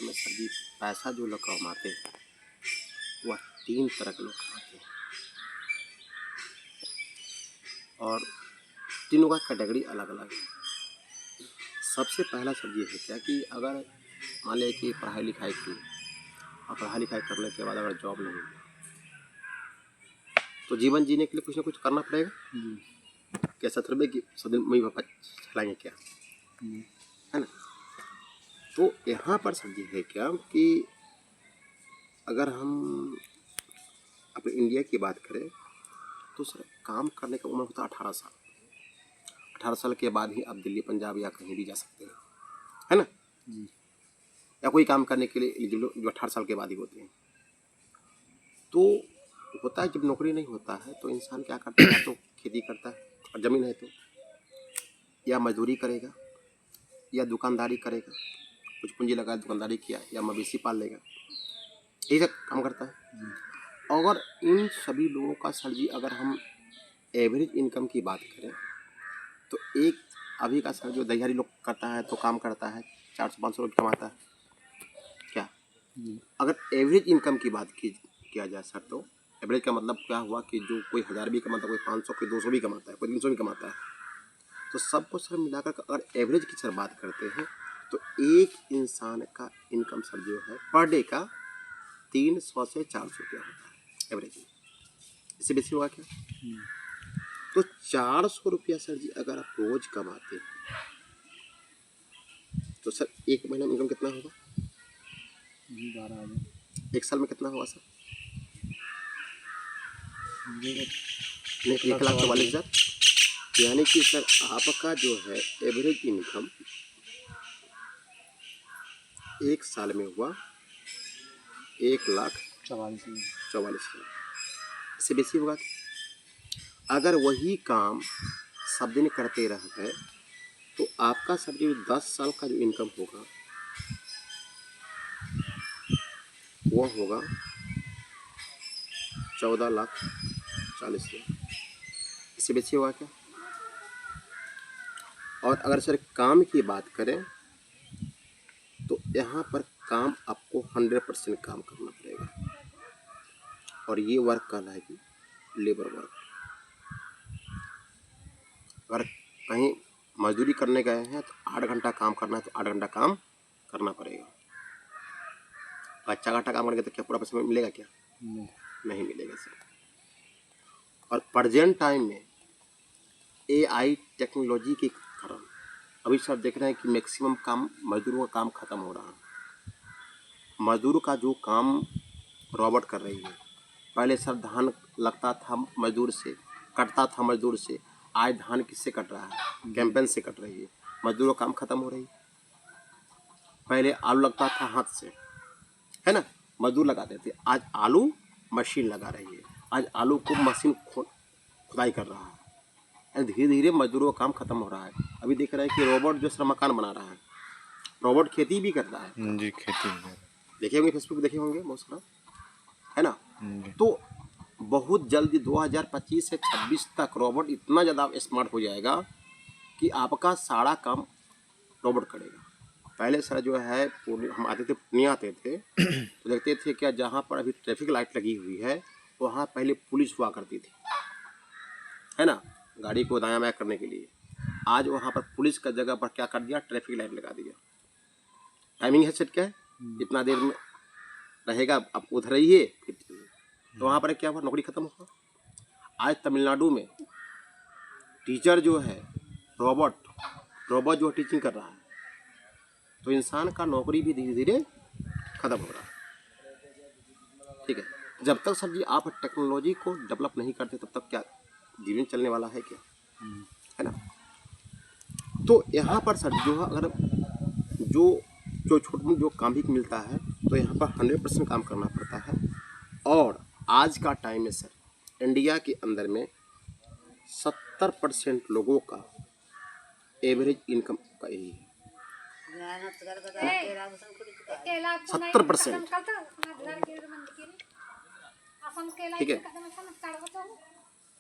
में सर जी पैसा जो लोग कमाते हैं वह 3 तरह के लोग कमाते हैं और तीनों का कैटेगरी अलग अलग है। सबसे पहला सर ये है क्या कि अगर मान लिया कि पढ़ाई लिखाई की और पढ़ाई लिखाई करने के बाद अगर जॉब नहीं हुई तो जीवन जीने के लिए कुछ ना कुछ करना पड़ेगा। कैसा थोड़े कि सब दिन मम्मी पापा चलाएंगे क्या, है ना। तो यहाँ पर सर ये है क्या कि अगर हम अपने इंडिया की बात करें तो सर काम करने का उम्र होता है 18 साल। 18 साल के बाद ही आप दिल्ली पंजाब या कहीं भी जा सकते हैं, है ना। या कोई काम करने के लिए एलिजिबल जो 18 साल के बाद ही होते हैं। तो होता है जब नौकरी नहीं होता है तो इंसान क्या करता है, या तो खेती करता है और ज़मीन है तो, या मजदूरी करेगा या दुकानदारी करेगा, कुछ पूंजी लगा दुकानदारी किया, या मवेशी पाल लेगा, यही सब काम करता है। अगर इन सभी लोगों का सर जी अगर हम एवरेज इनकम की बात करें तो एक अभी का सर जो दिहाड़ी लोग करता है तो काम करता है 400-500 रुपये कमाता है क्या। अगर एवरेज इनकम की बात किया जाए सर तो एवरेज का मतलब क्या हुआ कि जो कोई 1000 भी कमाता है, कोई 500, कोई 200 भी कमाता है, कोई 300 भी कमाता है। तो सबको सर मिलाकर अगर एवरेज की सर बात करते हैं तो एक इंसान का इनकम सर जो है पर डे का 300 से 400 रुपया होता है एवरेज में। इससे बेसी होगा क्या। तो 400 रुपया सर जी अगर आप रोज कमाते हैं तो सर एक महीना में इनकम कितना होगा, 12,000। एक साल में कितना होगा सर, 1,44,000। यानी कि सर आपका जो है एवरेज इनकम एक साल में हुआ 1,44,000। इससे बेसी होगा। अगर वही काम सब दिन करते रह गए तो आपका सर जो 10 साल का जो इनकम होगा वो होगा 14,40,000। इससे बेसी होगा क्या। और अगर सर काम की बात करें तो यहाँ पर काम आपको 100% काम करना पड़ेगा और ये वर्क कहलाएगी लेबर वर्क। अगर कहीं मजदूरी करने गए हैं तो 8 घंटा काम करना है तो 8 घंटा काम करना पड़ेगा। अच्छा घंटा काम करेंगे तो क्या पूरा पैसा मिलेगा क्या, नहीं मिलेगा सर। और प्रेजेंट टाइम में AI टेक्नोलॉजी के कारण अभी सर देख रहे हैं कि मैक्सिमम काम मजदूरों का काम खत्म हो रहा है। मजदूर का जो काम रोबोट कर रही है। पहले सर धान लगता था मजदूर से, कटता था मजदूर से, आज धान किससे कट रहा है, कैंपेन से कट रही है। मजदूरों का काम खत्म हो रही है। पहले आलू लगता था हाथ से, है ना, मजदूर लगाते थे। आज आलू मशीन लगा रही है। आज आलू को मशीन खुदाई कर रहा है। धीरे धीरे मजदूरों का काम खत्म हो रहा है। अभी देख रहे हैं कि रोबोट जो सर मकान बना रहा है, रोबोट खेती भी करता है जी, खेती देखे होंगे, फेसबुक देखे होंगे बहुत सारा, है ना। तो बहुत जल्दी 2025 से 26 तक रोबोट इतना ज़्यादा स्मार्ट हो जाएगा कि आपका सारा काम रोबोट करेगा। पहले सर जो है हम आते थे, पूर्णिया आते थे तो देखते थे क्या जहाँ पर अभी ट्रैफिक लाइट लगी हुई है वहाँ पहले पुलिस हुआ करती थी, है ना, गाड़ी को दायां बायां करने के लिए। आज वहाँ पर पुलिस का जगह पर क्या कर दिया, ट्रैफिक लाइट लगा दिया। टाइमिंग है सेट क्या है, इतना देर में रहेगा, आप उधर रहिए। तो वहाँ पर क्या हुआ, नौकरी खत्म हुआ। आज तमिलनाडु में टीचर जो है रोबोट जो टीचिंग कर रहा है। तो इंसान का नौकरी भी धीरे धीरे खत्म हो रहा है। ठीक है, जब तक सर जी आप टेक्नोलॉजी को डेवलप नहीं करते तब तक क्या जीवन चलने वाला है क्या, है ना। तो यहाँ पर सर जो है अगर जो छोटा जो काम भी मिलता है तो यहाँ पर 100% काम करना पड़ता है। और आज का टाइम में सर इंडिया के अंदर में 70% लोगों का एवरेज इनकम का यही है। 70%, ठीक है।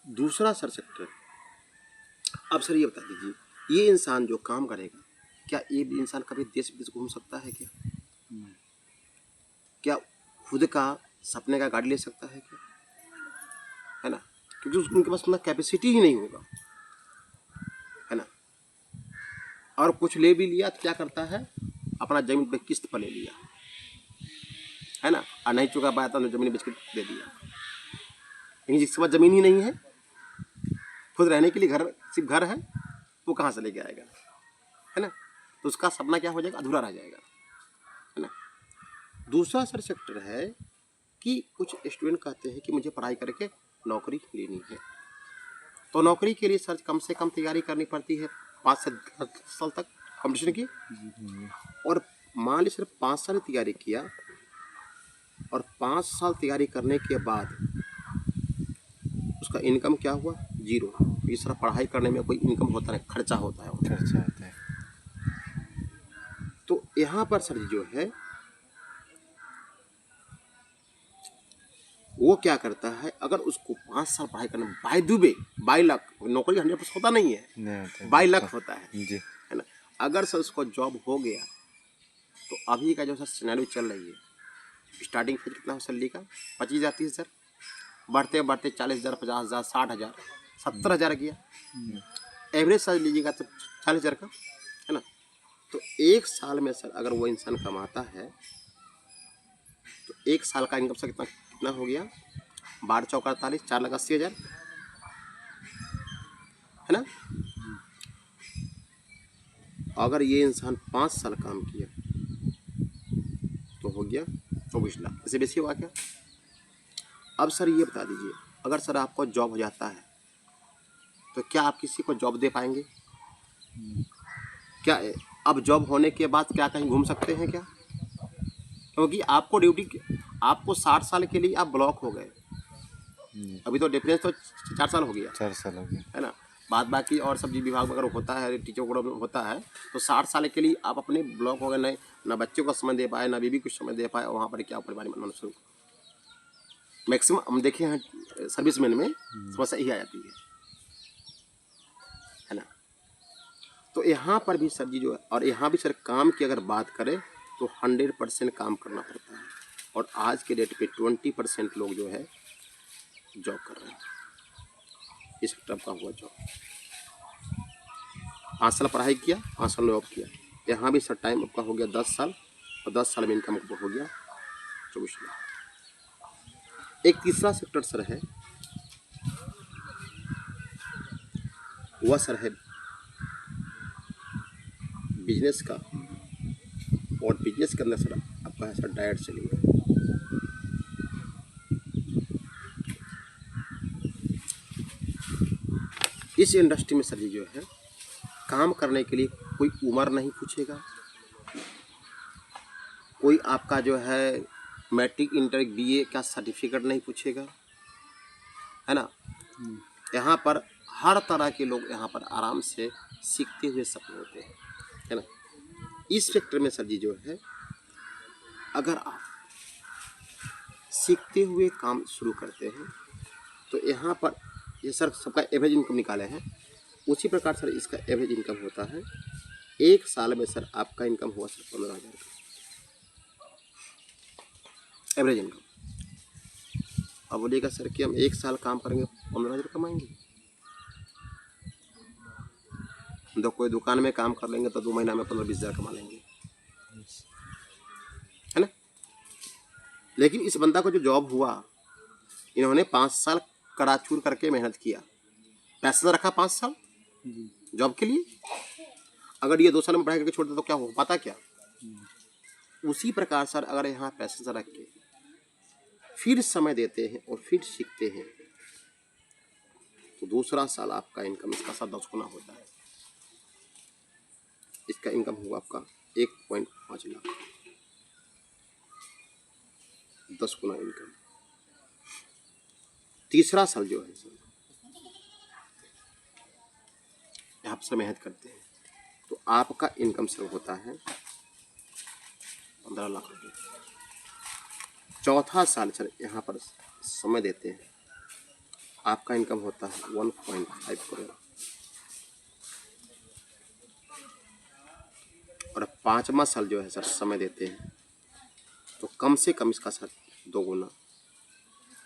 दूसरा सर सेक्टर, अब सर ये बता दीजिए ये इंसान जो काम करेगा क्या ये इंसान कभी देश विदेश घूम सकता है क्या, क्या खुद का सपने का गाड़ी ले सकता है क्या? है ना, क्योंकि उनके पास उतना कैपेसिटी ही नहीं होगा, है ना। और कुछ ले भी लिया तो क्या करता है, अपना जमीन पे किस्त पर ले लिया, है ना, और नहीं चुका पाया तो जमीन बेच के दे दिया। लेकिन जिसके पास जमीन ही नहीं है, खुद रहने के लिए घर, सिर्फ घर है, वो कहाँ से लेके आएगा, है ना। तो उसका सपना क्या हो जाएगा, अधूरा रह जाएगा, है ना। दूसरा सर सेक्टर है कि कुछ स्टूडेंट कहते हैं कि मुझे पढ़ाई करके नौकरी लेनी है, तो नौकरी के लिए सर कम से कम तैयारी करनी पड़ती है 5 से 10 साल तक कॉम्पिटिशन की। और मान ली सर 5 साल तैयारी किया और 5 साल तैयारी करने के बाद उसका इनकम क्या हुआ, 0। इस तरह पढ़ाई करने में कोई इनकम होता नहीं, खर्चा होता है। तो यहाँ पर सर जो है वो क्या करता है, अगर उसको 5 साल पढ़ाई करना, बाय दुबे 22 लाख, नौकरी 100% होता नहीं है, 22 लाख होता है ना। अगर सर उसको जॉब हो गया तो अभी का जो सर सिनेरियो चल रही है, स्टार्टिंग फेज कितना हो सैलरी का, 25,000 30,000, बढ़ते बढ़ते 40,000 50,000 60,000 70,000 गया, एवरेज सर लीजिएगा तो 40,000 का, है ना। तो एक साल में सर अगर वो इंसान कमाता है तो एक साल का इनकम सर कितना हो गया, 12 चौका 48, 4,80,000, है ना। अगर ये इंसान 5 साल काम किया तो हो गया 24 लाख, इससे बेसी हुआ क्या। अब सर ये बता दीजिए, अगर सर आपको जॉब हो जाता है तो क्या आप किसी को जॉब दे पाएंगे क्या? अब जॉब होने के बाद क्या कहीं घूम सकते हैं क्या? क्योंकि आपको ड्यूटी, आपको 60 साल के लिए आप ब्लॉक हो गए, अभी तो डिफरेंस तो 4 साल हो गया, 4 साल हो गया, है ना। बाद बाकी और सब्जी विभाग में अगर होता है, टीचर को होता है, तो 60 साल के लिए आप अपने ब्लॉक हो गए, नहीं ना बच्चों को समय दे पाए, ना बीवी को समय दे पाए, वहाँ पर क्या परिवार बनाना शुरू। मैक्सिमम हम देखे हैं सर्विसमैन में समस्या यही आ जाती है ना। तो यहाँ पर भी सर जी जो है, और यहाँ भी सर काम की अगर बात करें तो 100% काम करना पड़ता है, और आज के डेट पे 20% लोग जो है जॉब कर रहे हैं, इस सेक्टर का हुआ जॉब। 5 साल पढ़ाई किया, 5 साल जॉब किया, यहाँ भी सर टाइम आपका हो गया 10 साल, और 10 साल में इनकम आपको हो गया 24 लाख। एक तीसरा सेक्टर सर है, वह सर है बिजनेस का, और बिजनेस के अंदर सर आपका है सर डायरेक्ट सेलिंग। इस इंडस्ट्री में सर जी जो है काम करने के लिए कोई उम्र नहीं पूछेगा, कोई आपका जो है मैट्रिक इंटर बीए का सर्टिफिकेट नहीं पूछेगा, है ना। यहाँ पर हर तरह के लोग यहाँ पर आराम से सीखते हुए सफल होते हैं, है ना। इस सेक्टर में सर जी जो है अगर आप सीखते हुए काम शुरू करते हैं तो यहाँ पर ये सर सबका एवरेज इनकम निकाले हैं, उसी प्रकार सर इसका एवरेज इनकम होता है। एक साल में सर आपका इनकम हुआ सर 15,000 का एवरेज इनकम। अब बोलिएगा सर कि हम एक साल काम करेंगे 15,000 कमाएंगे, तो कोई दुकान में काम कर लेंगे तो 2 महीना में 15-20 हज़ार कमा लेंगे, है ना। लेकिन इस बंदा को जो जॉब हुआ, इन्होंने 5 साल कराचूर करके मेहनत किया, पैसा रखा 5 साल जॉब के लिए, अगर ये 2 साल में पढ़ाई करके छोड़ दे तो क्या हो पाता क्या। उसी प्रकार सर अगर यहाँ पैसे रख के फिर समय देते हैं और फिर सीखते हैं तो दूसरा साल आपका इनकम इसका साथ 10 गुना होता है। इसका इनकम हुआ आपका 1.5 लाख, 10 गुना इनकम। तीसरा साल जो है सर आप सर मेहनत करते हैं तो आपका इनकम सर होता है 15 लाख रुपये। चौथा साल सर यहाँ पर समय देते हैं, आपका इनकम होता है 1.5 करोड़। और 5वां साल जो है सर समय देते हैं, तो कम से कम इसका सर 2 गुना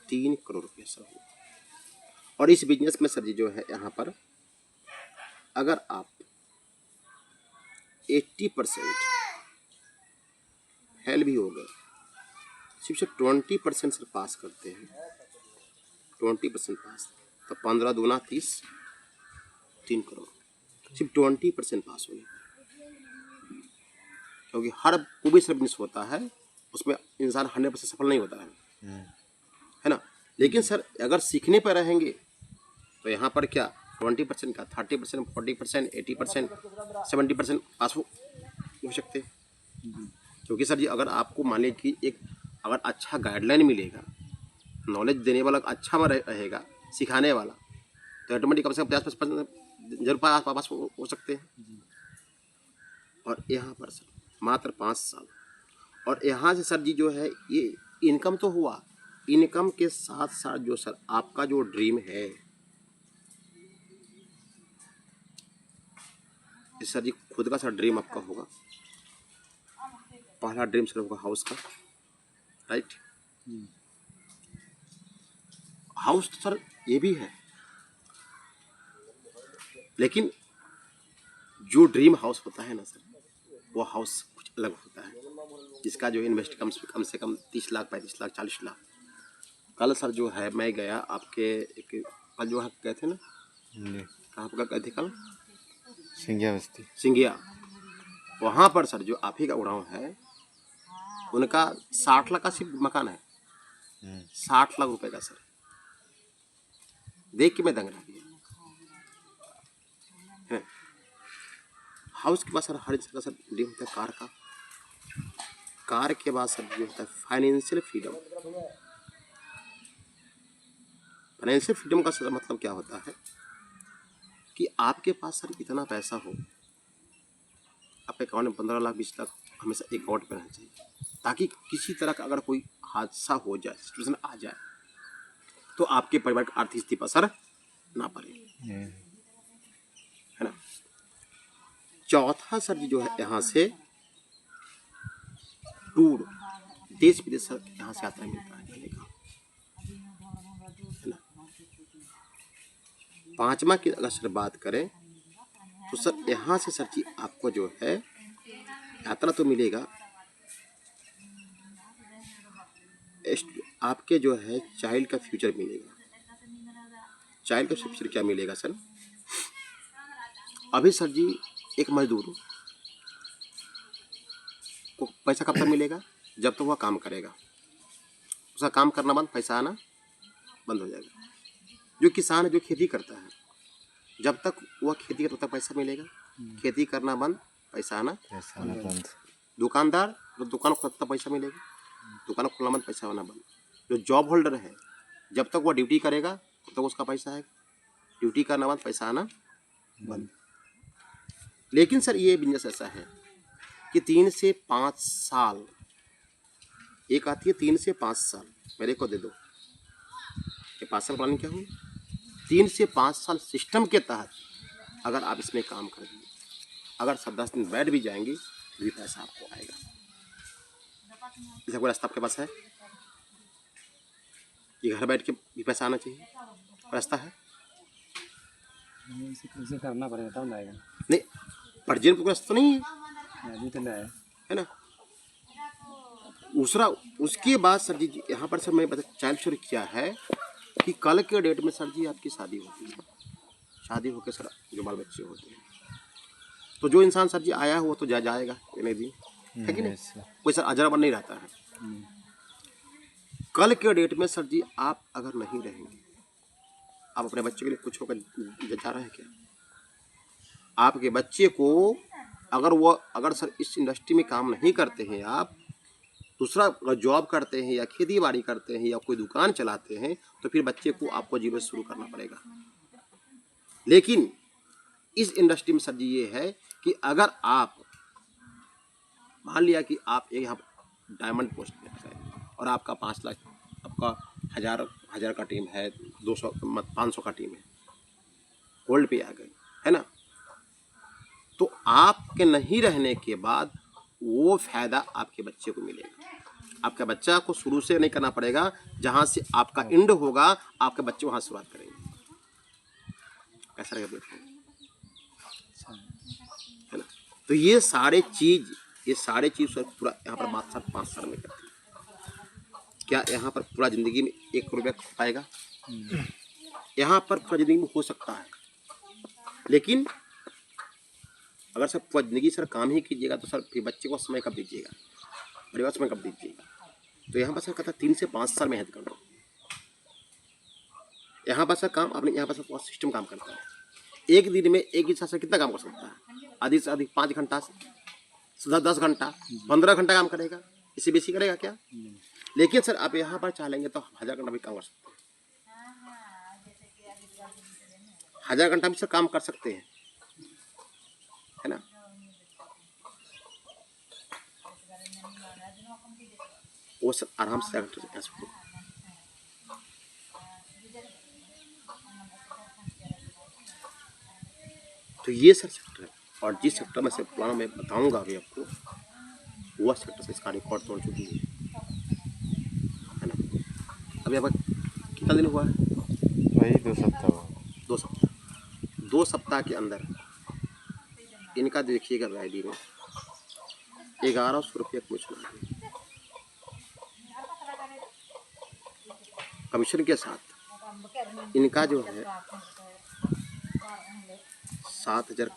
3 करोड़ रुपये सर हो। और इस बिजनेस में सर जी जो है यहाँ पर अगर आप 80% फेल भी हो गए, सिर्फ 20% सर पास करते हैं, 20% पास, तो 15 दूना 30, 3 करोड़ सिर्फ 20% पास होने। क्योंकि हर कोई भी बिजनेस होता है उसमें इंसान 100% सफल नहीं होता है ना। लेकिन सर अगर सीखने पर रहेंगे तो यहाँ पर क्या 20% का 30%, 40%, 80%, 70% पास हो सकते हैं। क्योंकि सर जी अगर आपको मान लीजिए कि एक अगर अच्छा गाइडलाइन मिलेगा, नॉलेज देने वाला अच्छा रहेगा, सिखाने वाला, तो ऑटोमेटिक कम से कम 50% जरूर पास हो सकते हैं। और यहाँ पर सर मात्र 5 साल, और यहाँ से सर जी जो है ये इनकम तो हुआ, इनकम के साथ साथ जो सर आपका जो ड्रीम है सर जी खुद का सर ड्रीम आपका होगा। पहला ड्रीम सर होगा हाउस का, राइट। हाउस तो सर ये भी है, लेकिन जो ड्रीम हाउस होता है ना सर, वो हाउस कुछ अलग होता है, जिसका जो इन्वेस्ट कम से कम 30 लाख, 35 लाख, 40 लाख। कल सर जो है मैं गया आपके कल जो है गए थे ना, कहाँ पर गए थे कल? सिंगिया बस्ती, सिंगिया। वहाँ पर सर जो आप ही का उड़ाव है, उनका 60 लाख का सिर्फ मकान है, 60 लाख रुपए का सर। देख के मैं दंग रह गया। हाउस के बाद सर हर चीज का सर ड्रीम होता है कार का, कार के बाद सर जो होता है फाइनेंशियल फ्रीडम। फाइनेंशियल फ्रीडम का सर मतलब क्या होता है कि आपके पास सर इतना पैसा हो, आपके अकाउंट में 15 लाख 20 लाख हमेशा एक अकाउंट में रहना चाहिए, ताकि किसी तरह का अगर कोई हादसा हो जाए, सिचुएशन आ जाए, तो आपके परिवार की आर्थिक स्थिति पर असर ना पड़े, है ना। चौथा सर जो है यहाँ से टूर, देश विदेश सर यहाँ से यात्रा मिलता है करने का, है ना। पांचवा की अगर सर बात करें तो सर यहाँ से सर जी आपको जो है यात्रा तो मिलेगा, आपके जो है चाइल्ड का फ्यूचर मिलेगा। चाइल्ड का फ्यूचर क्या मिलेगा सर? अभी सर जी एक मजदूर को पैसा कब तक मिलेगा? जब तक वह काम करेगा, उसका काम करना बंद, पैसा आना बंद हो जाएगा। जो किसान है, जो खेती करता है, जब तक वह खेती करता तब तक पैसा मिलेगा, खेती करना बंद, पैसा आना बंद। दुकानदार जो दुकान खोलता पैसा मिलेगा, दुकान खोलना बंद, पैसा आना बंद। जो जॉब होल्डर है, जब तक वह ड्यूटी करेगा तब तक उसका पैसा है, ड्यूटी करना बंद, पैसा आना बंद। लेकिन सर ये बिजनेस ऐसा है कि 3 से 5 साल, एक आती है 3 से 5 साल, मेरे को दे दो, ये 5 साल प्लानिंग क्या हुई? 3 से 5 साल सिस्टम के तहत अगर आप इसमें काम कर दिए, अगर सब 10 दिन बैठ भी जाएंगे तो भी पैसा आपको आएगा। इसका कोई रास्ता आपके पास है कि घर बैठ के भी पैसा आना चाहिए? रास्ता है? इसे करना पड़ेगा तब आएगा। नहीं, पर्जेंट कोई रास्ता तो नहीं है, अभी तो नहीं है ना। दूसरा उसके बाद सर जी यहाँ पर सर मैं बता चाइल्ड शुरू किया है कि कल के डेट में सर जी आपकी शादी होती है, शादी होकर सर जो बाल बच्चे होते हैं, तो जो इंसान सर जी आया हो वो तो जाएगा इतने दिन, है कि नहीं? कोई सर अजराबन नहीं रहता है। कल के डेट में सर जी आप अगर नहीं रहेंगे, आप अपने बच्चे के लिए कुछ होकर जा रहे हैं क्या? आपके बच्चे को अगर सर इस इंडस्ट्री में काम नहीं करते हैं, आप दूसरा अगर जॉब करते हैं या खेती बाड़ी करते हैं या कोई दुकान चलाते हैं, तो फिर बच्चे को आपको जीवन शुरू करना पड़ेगा। लेकिन इस इंडस्ट्री में सर जी ये है कि अगर आप मान लिया कि आप एक यहाँ डायमंड पोस्ट में है और आपका 5 लाख, आपका हजार का टीम है, 200 500 का टीम है, गोल्ड पे आ गए, है ना, तो आपके नहीं रहने के बाद वो फायदा आपके बच्चे को मिलेगा। आपका बच्चा को शुरू से नहीं करना पड़ेगा, जहाँ से आपका एंड होगा आपके बच्चे वहाँ शुरुआत करेंगे। कैसा रहेगा प्लेटफॉर्म, है ना? तो ये सारे चीज़ सर पूरा यहाँ पर बात सर 5 साल में करते हैं। क्या यहाँ पर पूरा ज़िंदगी में 1 रुपया खो पाएगा? यहाँ पर पूरा ज़िंदगी में हो सकता है, लेकिन अगर सर पूरा ज़िंदगी सर काम ही कीजिएगा तो सर फिर बच्चे को समय कब दीजिएगा, परिवार समय कब दीजिएगा? तो यहाँ पर सर कहता है 3 से 5 साल मेहनत करना। यहाँ पर सर काम अपने यहाँ पर सर पूरा सिस्टम काम करता है। एक दिन में एक इंसान सर कितना काम कर सकता है? अधिक से अधिक 5 घंटा से 10 घंटा 15 घंटा काम करेगा, इससे बेसी करेगा क्या? लेकिन सर आप यहाँ पर चाह लेंगे तो 1000 घंटा भी काम कर सकते हैं। 1000 घंटा भी सर काम कर सकते हैं, है ना? वो सर आराम से कर सकते हैं। तो ये सर सेक्टर है, और जिस सेक्टर में से प्लान मैं बताऊंगा अभी आपको, वह सेक्टर से इसका रिकॉर्ड तोड़ चुकी है ना? अभी अब कितना दिन हुआ है? वही 2 सप्ताह हुआ। 2 सप्ताह। 2 सप्ताह के अंदर इनका देखिएगा वैली में 1100 रुपये कमीशन आ गई। कमीशन के साथ इनका जो है 7,000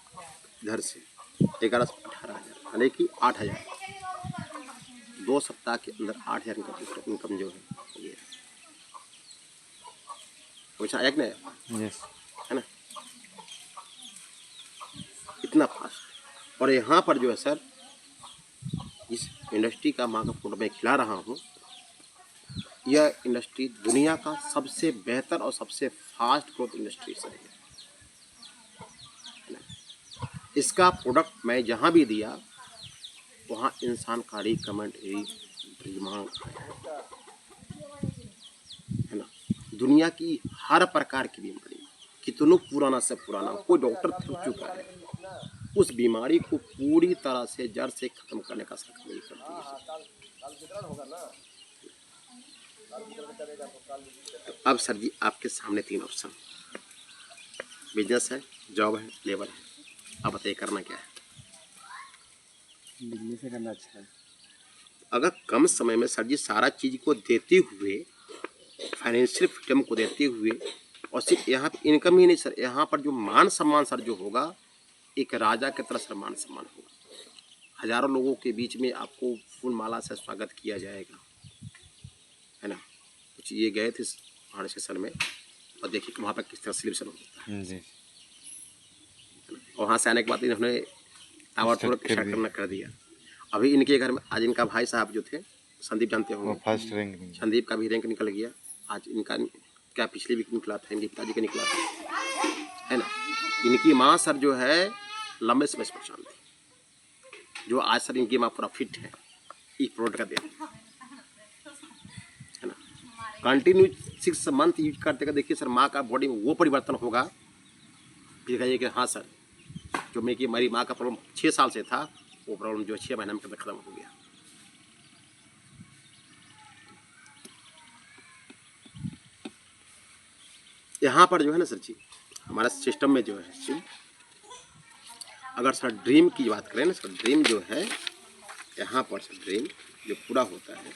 इधर से 11 से 18,000 यानी कि 8,000। 2 सप्ताह के अंदर 8,000 इनकम जो है ये कमीशन आया कि नहीं? यस। है ना? इतना फास्ट। और यहाँ पर जो है सर इस इंडस्ट्री का माँ का फोटो मैं खिला रहा हूँ, यह इंडस्ट्री दुनिया का सबसे बेहतर और सबसे फास्ट ग्रोथ इंडस्ट्री है। इसका प्रोडक्ट मैं जहाँ भी दिया वहाँ इंसान का रिकमेंड डिमांड है ना? दुनिया की हर प्रकार की बीमारी, कितनों पुराना से पुराना कोई डॉक्टर थक चुका है, उस बीमारी को पूरी तरह से जड़ से खत्म करने का सरकार करती है। तो अब सर जी आपके सामने 3 ऑप्शन, बिजनेस है, जॉब है, लेबर है। अब बताइए करना क्या है? बिजनेस से करना अच्छा है। अगर कम समय में सर जी सारा चीज़ को देते हुए, फाइनेंशियल फ्रीडम को देते हुए, और सिर्फ यहाँ पर इनकम ही नहीं सर, यहाँ पर जो मान सम्मान सर जो होगा, एक राजा की तरह सर मान सम्मान होगा। हजारों लोगों के बीच में आपको फूल माला से स्वागत किया जाएगा, है ना? कुछ ये गए थे पहाड़ स्टेशन में और देखिए कि वहाँ पर किस तरह सेलिब्रेशन होता है। जी। और वहाँ से आने के बाद इन्होंने टावर तोड़ करना कर दिया। अभी इनके घर में आज इनका भाई साहब जो थे संदीप, जानते होंगे, फर्स्ट रैंक संदीप का भी रैंक निकल गया। आज इनका क्या पिछले वीक निकला था, इनके पिताजी का निकला था, है ना? इनकी माँ सर जो है लंबे समय से परेशान थी, जो आज सर इनकी माँ पूरा फिट है एक प्रोडक्ट का देते, है ना? कंटिन्यू 6 मंथ यूज करते का देखिए सर माँ का बॉडी में वो परिवर्तन होगा, फिर कहिए कि हाँ सर जो मेरी माँ का प्रॉब्लम 6 साल से था, वो प्रॉब्लम जो 6 महीने में खत्म हो गया। यहाँ पर जो है ना सर जी हमारा सिस्टम में जो है, अगर सर ड्रीम की बात करें ना सर, ड्रीम जो है यहाँ पर सर ड्रीम जो पूरा होता है,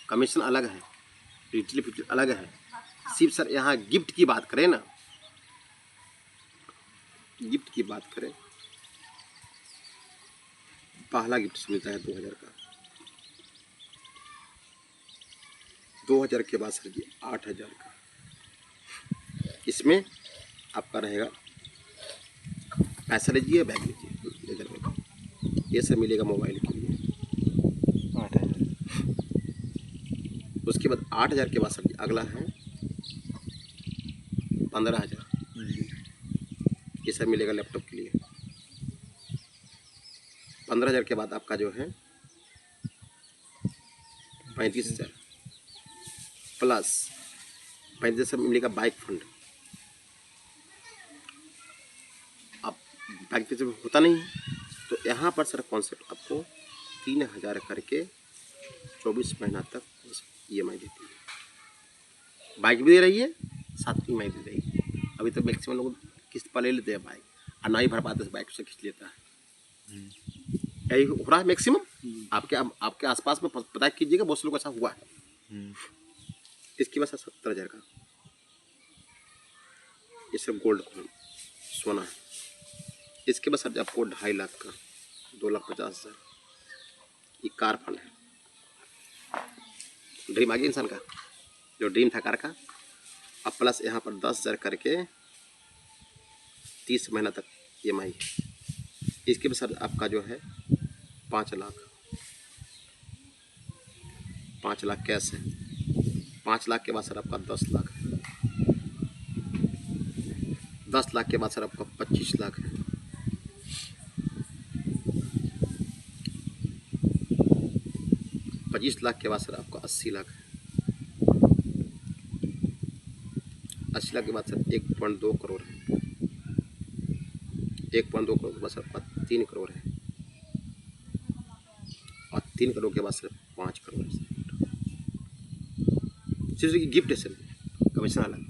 कमीशन अलग है, रिटेल फीचर अलग है। सिर्फ सर यहाँ गिफ्ट की बात करें ना, गिफ्ट की बात करें, पहला गिफ्ट मिलता है 2000 का, 2000 के बाद सर जी 8000 का। इसमें आपका रहेगा पैसा लीजिए, बैग लीजिए, इधर बैग ये सब मिलेगा मोबाइल के लिए। 8000। उसके बाद 8000 के बाद सर जी अगला है 15,000, ये सब मिलेगा लैपटॉप के लिए। 15,000 के बाद आपका जो है 35,000 प्लस 35,000 मिलेगा बाइक फंड। अब बाइक पे होता नहीं है तो यहाँ पर सर कॉन्सेप्ट आपको 3000 करके 24 महीना तक EMI देती है। बाइक भी दे रही है, साथ में EMI दे रही है। अभी तो मैक्सिमम लोग किस्त पर ले लेते हैं बाइक, और नहीं भर पाते बाइक से खींच लेता है। यही हो रहा है मैक्सिमम। आपके आसपास में पता कीजिएगा, बहुत से लोग ऐसा हुआ है। इसकी वजह 70,000 का ये सब गोल्ड सोना है। इसके बाद सर आपको 2.5 लाख का 2,50,000 ये कार फंड है। ड्रीम आ गया इंसान का, जो ड्रीम था कार का। अब प्लस यहाँ पर 10,000 करके 30 महीना तक EMI है। इसके बाद सर आपका जो है 5 लाख, 5 लाख कैश है। 5 लाख के बाद सर आपका 10 लाख है। 10 लाख के बाद सर आपका 25 लाख है। 25 लाख के बाद सर आपका 80 लाख है। 80 लाख के बाद सर 1.2 करोड़ है। 1.2 करोड़ के बाद सर आपका 3 करोड़ है। और 3 करोड़ के बाद सर 5 करोड़ है। सिर्फ गिफ्ट है सर, कमीशन अलग।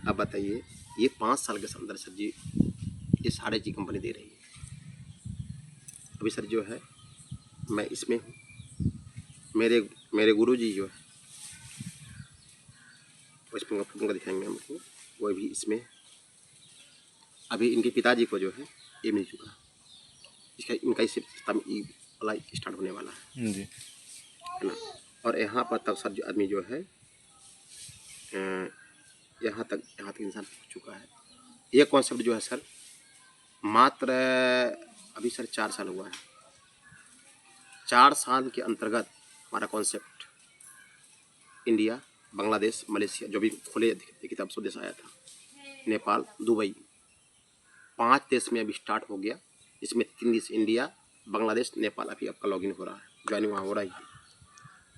अब बताइए, ये 5 साल के अंदर सर जी ये सारे चीज कंपनी दे रही है। अभी सर जो है मैं इसमें हूँ, मेरे गुरु जी जो है बचपन का फोटो दिखाएंगे हमको, वो भी इसमें। अभी इनके पिताजी को जो है ये मिल चुका है। इनका इस सप्ताह में ई वाला स्टार्ट होने वाला है जी, है ना। और यहाँ पर तब सर जो आदमी जो है यहाँ तक इंसान पहुँच चुका है। ये कॉन्सेप्ट जो है सर मात्र अभी सर 4 साल हुआ है। 4 साल के अंतर्गत हमारा कॉन्सेप्ट इंडिया, बांग्लादेश, मलेशिया जो भी खुले देखिए तब 100 देश आया था, नेपाल, दुबई, 5 देश में अभी स्टार्ट हो गया। इसमें 3 देश इंडिया, बांग्लादेश, नेपाल अभी आपका लॉगिन हो रहा है, ज्वाइनिंग वहाँ हो रही है।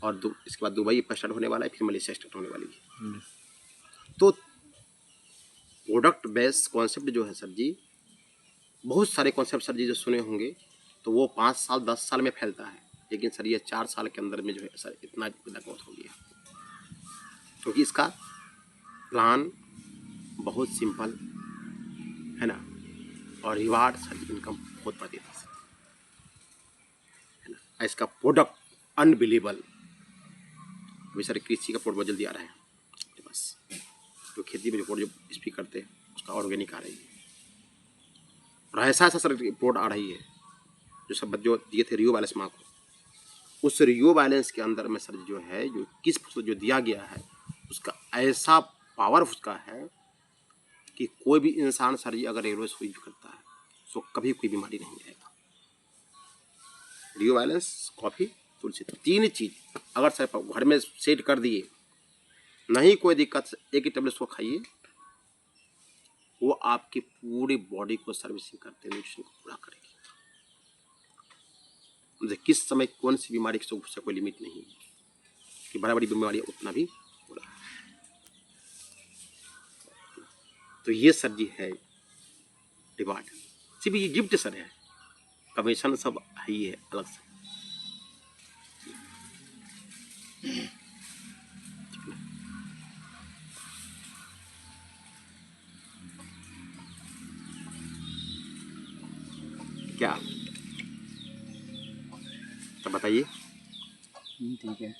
और इसके बाद दुबई पर स्टार्ट होने वाला है, फिर मलेशिया स्टार्ट होने वाली है। तो प्रोडक्ट बेस्ड कॉन्सेप्ट जो है सर जी, बहुत सारे कॉन्सेप्ट सर जी जो सुने होंगे तो वो 5 साल 10 साल में फैलता है, लेकिन सर ये 4 साल के अंदर में जो है सर इतना ग्रोथ हो गया, क्योंकि इसका प्लान बहुत सिंपल है ना। और रिवार्ड सर इनकम बहुत बढ़ देती है ना। इसका प्रोडक्ट अनबिलीवेबल। अभी सर कृषि का प्रोडक्ट जल्दी आ रहा है अपने पास, जो खेती में जो प्रोडक्ट जो स्पीक करते हैं उसका ऑर्गेनिक आ रही है। और ऐसा सर प्रोडक्ट आ रही है जो सब जो दिए थे रियो बैलेंस माँ को, उस रियो बैलेंस के अंदर में सर जो है जो किस जो दिया गया है उसका ऐसा पावर उसका है कि कोई भी इंसान सर जी अगर रेगुलर यूज करता है तो कभी कोई बीमारी नहीं आएगा। रियो बैलेंस, कॉफ़ी, तुलसी, 3 चीज अगर सर घर में सेट कर दिए, नहीं कोई दिक्कत, एक ही टेबलेट को खाइए, वो आपकी पूरी बॉडी को सर्विसिंग करते हैं, न्यूट्रिशन को पूरा करेगी। मुझे किस समय कौन सी बीमारी से कोई लिमिट नहीं है कि बड़ा बड़ी बीमारियाँ उतना भी हो रहा है। तो ये सर जी है रिवार्ड, सिर्फ ये गिफ्ट सर है, कमीशन सब है ही है अलग से। क्या तो बताइए। ठीक है।